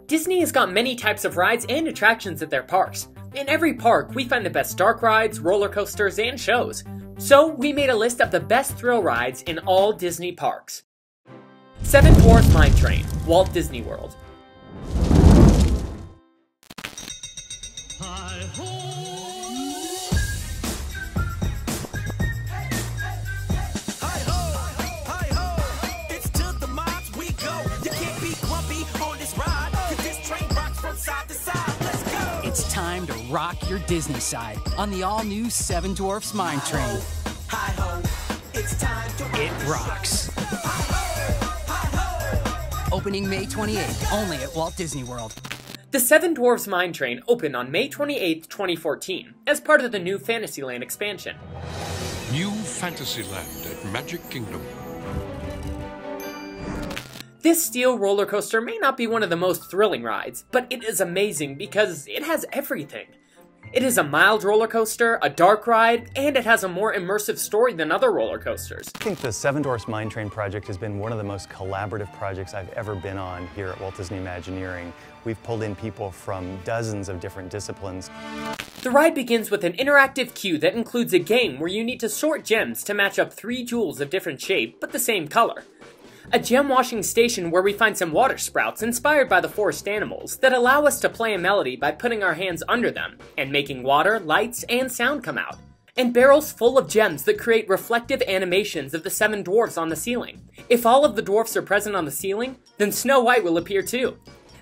Disney has got many types of rides and attractions at their parks. In every park, we find the best dark rides, roller coasters, and shows. So we made a list of the best thrill rides in all Disney parks. 7 Dwarfs Mine Train, Walt Disney World. It's time to rock your Disney side on the all-new 7 Dwarfs Mine Train. It rocks. Opening May 28th, only at Walt Disney World. The 7 Dwarfs Mine Train opened on May 28, 2014, as part of the new Fantasyland expansion. New Fantasyland at Magic Kingdom. This steel roller coaster may not be one of the most thrilling rides, but it is amazing because it has everything. It is a mild roller coaster, a dark ride, and it has a more immersive story than other roller coasters. I think the 7 Dwarfs Mine Train project has been one of the most collaborative projects I've ever been on here at Walt Disney Imagineering. We've pulled in people from dozens of different disciplines. The ride begins with an interactive queue that includes a game where you need to sort gems to match up 3 jewels of different shape but the same color. A gem washing station where we find some water sprouts inspired by the forest animals that allow us to play a melody by putting our hands under them and making water, lights, and sound come out. And barrels full of gems that create reflective animations of the 7 dwarfs on the ceiling. If all of the dwarfs are present on the ceiling, then Snow White will appear too.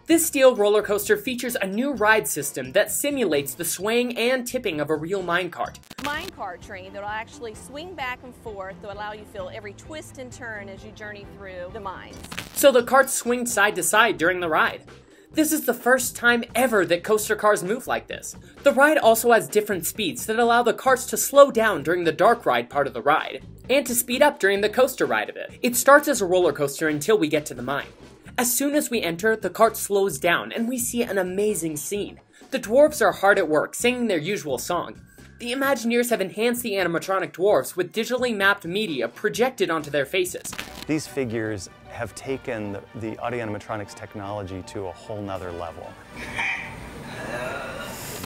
This steel roller coaster features a new ride system that simulates the swaying and tipping of a real minecart. Minecart train that will actually swing back and forth to allow you to feel every twist and turn as you journey through the mines. So the carts swing side to side during the ride. This is the first time ever that coaster cars move like this. The ride also has different speeds that allow the carts to slow down during the dark ride part of the ride, and to speed up during the coaster ride of it. It starts as a roller coaster until we get to the mine. As soon as we enter, the cart slows down and we see an amazing scene. The dwarves are hard at work singing their usual song. The Imagineers have enhanced the animatronic dwarves with digitally mapped media projected onto their faces. These figures have taken the audio animatronics technology to a whole nother level.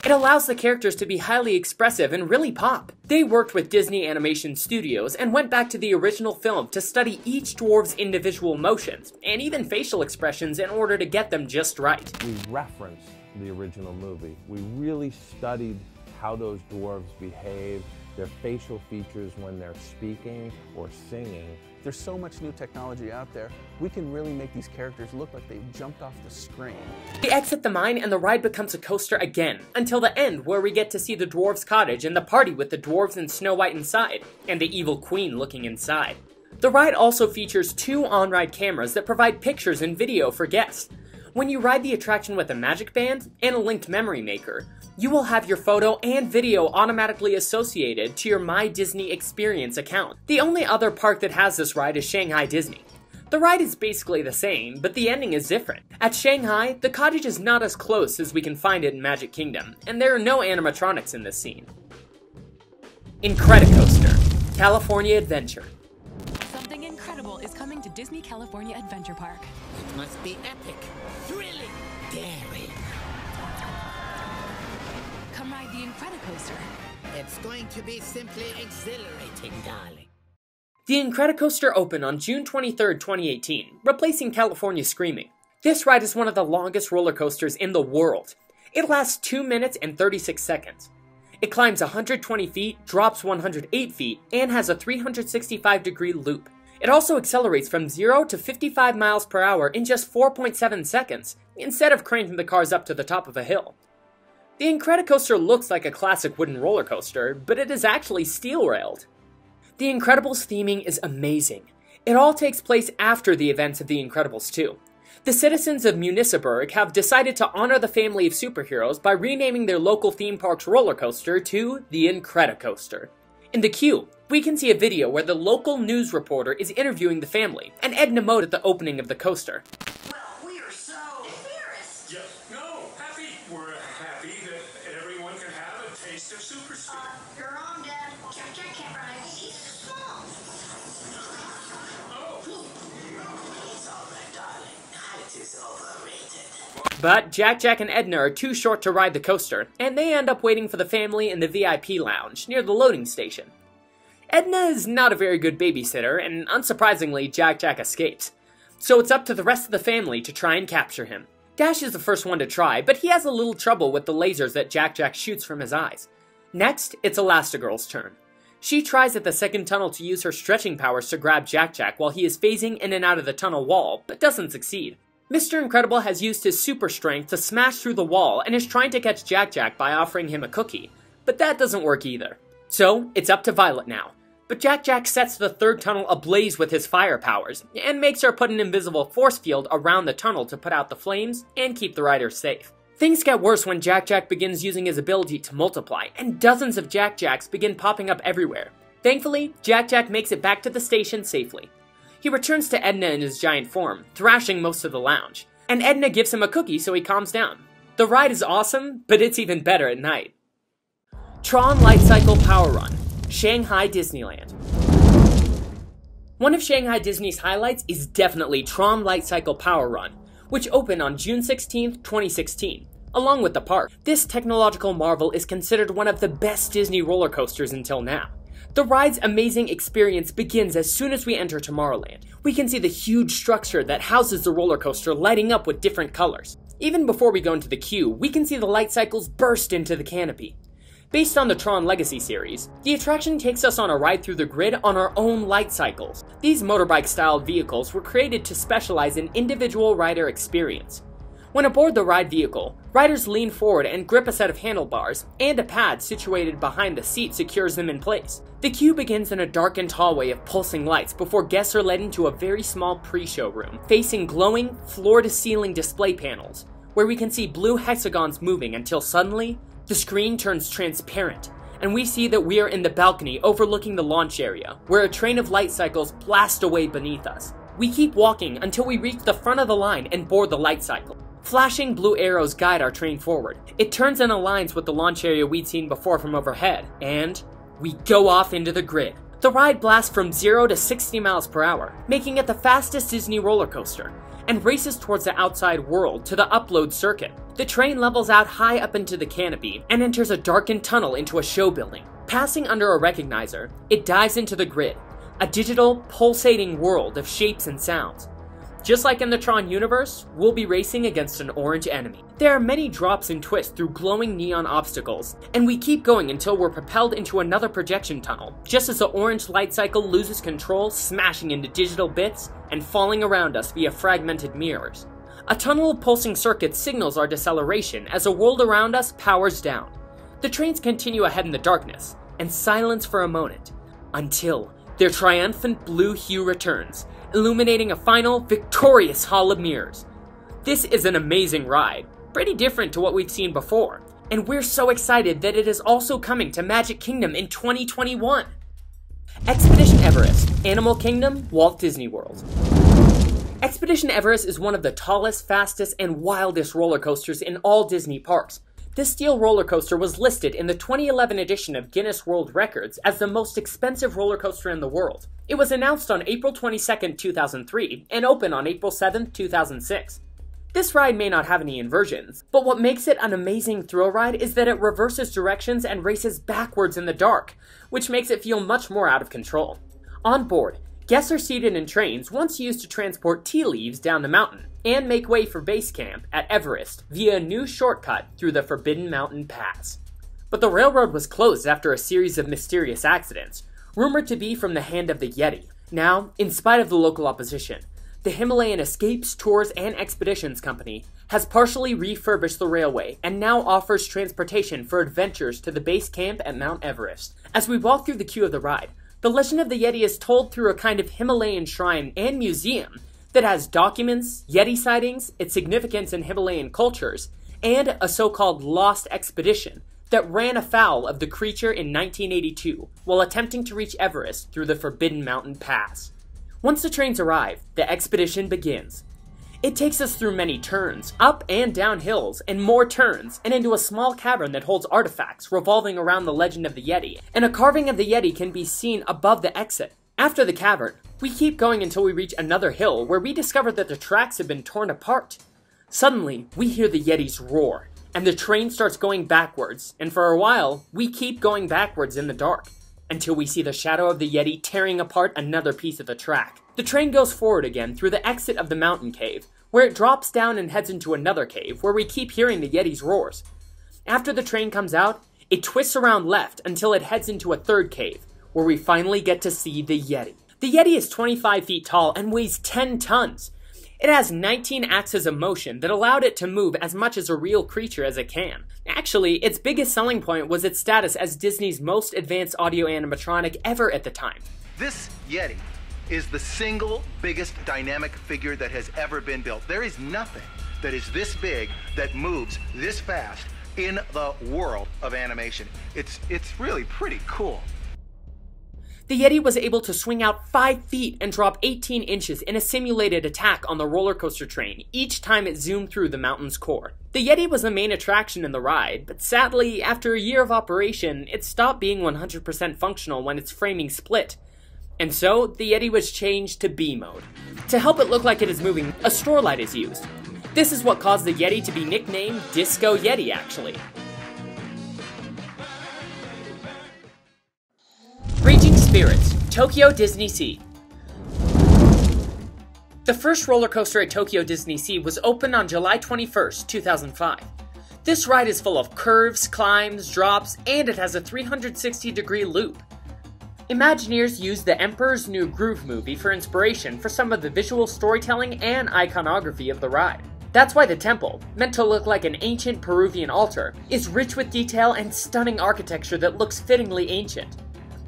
It allows the characters to be highly expressive and really pop. They worked with Disney Animation Studios and went back to the original film to study each dwarf's individual motions, and even facial expressions in order to get them just right. We referenced the original movie. We really studied how those dwarves behave, their facial features when they're speaking or singing. There's so much new technology out there, we can really make these characters look like they jumped off the screen. We exit the mine and the ride becomes a coaster again, until the end where we get to see the dwarves' cottage and the party with the dwarves and Snow White inside, and the evil queen looking inside. The ride also features 2 on-ride cameras that provide pictures and video for guests. When you ride the attraction with a magic band and a linked memory maker, you will have your photo and video automatically associated to your My Disney Experience account. The only other park that has this ride is Shanghai Disney. The ride is basically the same, but the ending is different. At Shanghai, the cottage is not as close as we can find it in Magic Kingdom, and there are no animatronics in this scene. Incredicoaster, California Adventure. Something incredible is coming to Disney California Adventure Park. It must be epic, thrilling, daring. Come ride the Incredicoaster. It's going to be simply exhilarating, darling. The Incredicoaster opened on June 23, 2018, replacing California Screaming. This ride is one of the longest roller coasters in the world. It lasts 2 minutes and 36 seconds. It climbs 120 feet, drops 108 feet, and has a 365-degree loop. It also accelerates from 0 to 55 miles per hour in just 4.7 seconds, instead of cranking the cars up to the top of a hill. The Incredicoaster looks like a classic wooden roller coaster, but it is actually steel-railed. The Incredibles theming is amazing. It all takes place after the events of The Incredibles 2. The citizens of Municiburg have decided to honor the family of superheroes by renaming their local theme park's roller coaster to the Incredicoaster. In the queue, we can see a video where the local news reporter is interviewing the family, and Edna Mode at the opening of the coaster. Well, we are so embarrassed. We're happy that everyone can have a taste of super speed. You're wrong, Dad. Can't ride. He's small. Oh. It's all right, darling. Height is overrated. But Jack Jack and Edna are too short to ride the coaster, and they end up waiting for the family in the VIP lounge near the loading station. Edna is not a very good babysitter, and unsurprisingly, Jack Jack escapes. So it's up to the rest of the family to try and capture him. Dash is the first one to try, but he has a little trouble with the lasers that Jack Jack shoots from his eyes. Next, it's Elastigirl's turn. She tries at the second tunnel to use her stretching powers to grab Jack Jack while he is phasing in and out of the tunnel wall, but doesn't succeed. Mr. Incredible has used his super strength to smash through the wall and is trying to catch Jack Jack by offering him a cookie, but that doesn't work either. So, it's up to Violet now. But Jack Jack sets the third tunnel ablaze with his fire powers, and makes her put an invisible force field around the tunnel to put out the flames and keep the riders safe. Things get worse when Jack Jack begins using his ability to multiply, and dozens of Jack Jacks begin popping up everywhere. Thankfully, Jack Jack makes it back to the station safely. He returns to Edna in his giant form, thrashing most of the lounge, and Edna gives him a cookie so he calms down. The ride is awesome, but it's even better at night. Tron Light Cycle Power Run, Shanghai Disneyland. One of Shanghai Disney's highlights is definitely Tron Light Cycle Power Run, which opened on June 16, 2016, along with the park. This technological marvel is considered one of the best Disney roller coasters until now. The ride's amazing experience begins as soon as we enter Tomorrowland. We can see the huge structure that houses the roller coaster lighting up with different colors. Even before we go into the queue, we can see the light cycles burst into the canopy. Based on the Tron Legacy series, the attraction takes us on a ride through the grid on our own light cycles. These motorbike-styled vehicles were created to specialize in individual rider experience. When aboard the ride vehicle, riders lean forward and grip a set of handlebars, and a pad situated behind the seat secures them in place. The queue begins in a darkened hallway of pulsing lights before guests are led into a very small pre-show room, facing glowing, floor-to-ceiling display panels, where we can see blue hexagons moving until suddenly, the screen turns transparent, and we see that we are in the balcony overlooking the launch area, where a train of light cycles blast away beneath us. We keep walking until we reach the front of the line and board the light cycle. Flashing blue arrows guide our train forward. It turns and aligns with the launch area we'd seen before from overhead, and we go off into the grid. The ride blasts from 0 to 60 miles per hour, making it the fastest Disney roller coaster, and races towards the outside world to the upload circuit. The train levels out high up into the canopy and enters a darkened tunnel into a show building. Passing under a recognizer, it dives into the grid, a digital, pulsating world of shapes and sounds. Just like in the Tron universe, we'll be racing against an orange enemy. There are many drops and twists through glowing neon obstacles, and we keep going until we're propelled into another projection tunnel, just as the orange light cycle loses control, smashing into digital bits and falling around us via fragmented mirrors. A tunnel of pulsing circuits signals our deceleration as the world around us powers down. The trains continue ahead in the darkness, and silence for a moment, until their triumphant blue hue returns, illuminating a final, victorious Hall of Mirrors. This is an amazing ride, pretty different to what we've seen before, and we're so excited that it is also coming to Magic Kingdom in 2021. Expedition Everest, Animal Kingdom, Walt Disney World. Expedition Everest is one of the tallest, fastest, and wildest roller coasters in all Disney parks. This steel roller coaster was listed in the 2011 edition of Guinness World Records as the most expensive roller coaster in the world. It was announced on April 22, 2003, and opened on April 7, 2006. This ride may not have any inversions, but what makes it an amazing thrill ride is that it reverses directions and races backwards in the dark, which makes it feel much more out of control. On board, guests are seated in trains once used to transport tea leaves down the mountain, and make way for base camp at Everest via a new shortcut through the Forbidden Mountain Pass. But the railroad was closed after a series of mysterious accidents, rumored to be from the hand of the Yeti. Now, in spite of the local opposition, the Himalayan Escapes, Tours, and Expeditions Company has partially refurbished the railway and now offers transportation for adventures to the base camp at Mount Everest. As we walk through the queue of the ride, the legend of the Yeti is told through a kind of Himalayan shrine and museum that has documents, Yeti sightings, its significance in Himalayan cultures, and a so-called lost expedition that ran afoul of the creature in 1982 while attempting to reach Everest through the Forbidden Mountain Pass. Once the trains arrive, the expedition begins. It takes us through many turns, up and down hills, and more turns, and into a small cavern that holds artifacts revolving around the legend of the Yeti, and a carving of the Yeti can be seen above the exit. After the cavern, we keep going until we reach another hill where we discover that the tracks have been torn apart. Suddenly, we hear the Yetis roar, and the train starts going backwards, and for a while, we keep going backwards in the dark, until we see the shadow of the Yeti tearing apart another piece of the track. The train goes forward again through the exit of the mountain cave, where it drops down and heads into another cave, where we keep hearing the Yeti's roars. After the train comes out, it twists around left until it heads into a third cave, where we finally get to see the Yeti. The Yeti is 25 feet tall and weighs 10 tons. It has 19 axes of motion that allowed it to move as much as a real creature as it can. Actually, its biggest selling point was its status as Disney's most advanced audio animatronic ever at the time. This Yeti is the single biggest dynamic figure that has ever been built. There is nothing that is this big, that moves this fast in the world of animation. It's really pretty cool. The Yeti was able to swing out 5 feet and drop 18 inches in a simulated attack on the roller coaster train each time it zoomed through the mountain's core. The Yeti was the main attraction in the ride, but sadly, after a year of operation, it stopped being 100% functional when its framing split. And so, the Yeti was changed to B mode. To help it look like it is moving, a store light is used. This is what caused the Yeti to be nicknamed Disco Yeti, actually. Raging Spirits, Tokyo DisneySea. The first roller coaster at Tokyo DisneySea was opened on July 21st, 2005. This ride is full of curves, climbs, drops, and it has a 360-degree loop. Imagineers used the Emperor's New Groove movie for inspiration for some of the visual storytelling and iconography of the ride. That's why the temple, meant to look like an ancient Peruvian altar, is rich with detail and stunning architecture that looks fittingly ancient.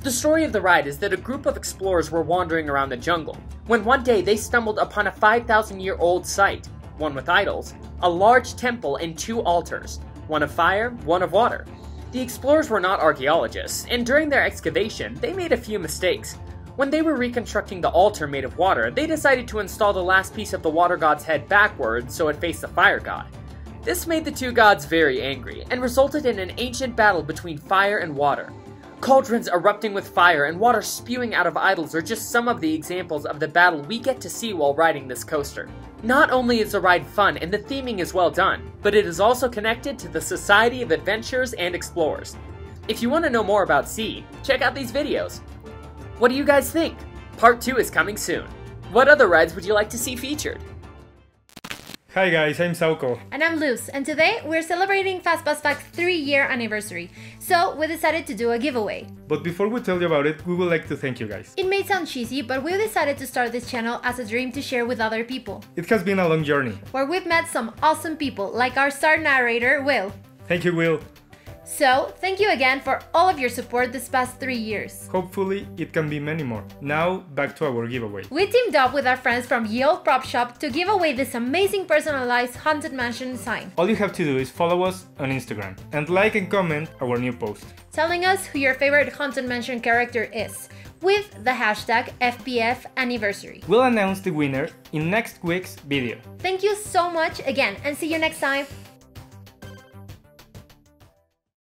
The story of the ride is that a group of explorers were wandering around the jungle, when one day they stumbled upon a 5,000-year-old site, one with idols, a large temple and 2 altars, one of fire, one of water. The explorers were not archaeologists, and during their excavation, they made a few mistakes. When they were reconstructing the altar made of water, they decided to install the last piece of the water god's head backwards so it faced the fire god. This made the 2 gods very angry, and resulted in an ancient battle between fire and water. Cauldrons erupting with fire and water spewing out of idols are just some of the examples of the battle we get to see while riding this coaster. Not only is the ride fun and the theming is well done, but it is also connected to the Society of Adventurers and Explorers. If you want to know more about Sea, check out these videos. What do you guys think? Part 2 is coming soon. What other rides would you like to see featured? Hi guys, I'm Sauko. And I'm Luz, and today we're celebrating Fastpass Fact's 3-year anniversary, so we decided to do a giveaway. But before we tell you about it, we would like to thank you guys. It may sound cheesy, but we decided to start this channel as a dream to share with other people. It has been a long journey, where we've met some awesome people, like our star narrator, Will. Thank you, Will. So, thank you again for all of your support this past 3 years. Hopefully, it can be many more. Now, back to our giveaway. We teamed up with our friends from Ye Olde Prop Shop to give away this amazing personalized Haunted Mansion sign. All you have to do is follow us on Instagram and like and comment our new post, telling us who your favorite Haunted Mansion character is, with the hashtag FPF anniversary. We'll announce the winner in next week's video. Thank you so much again, and see you next time.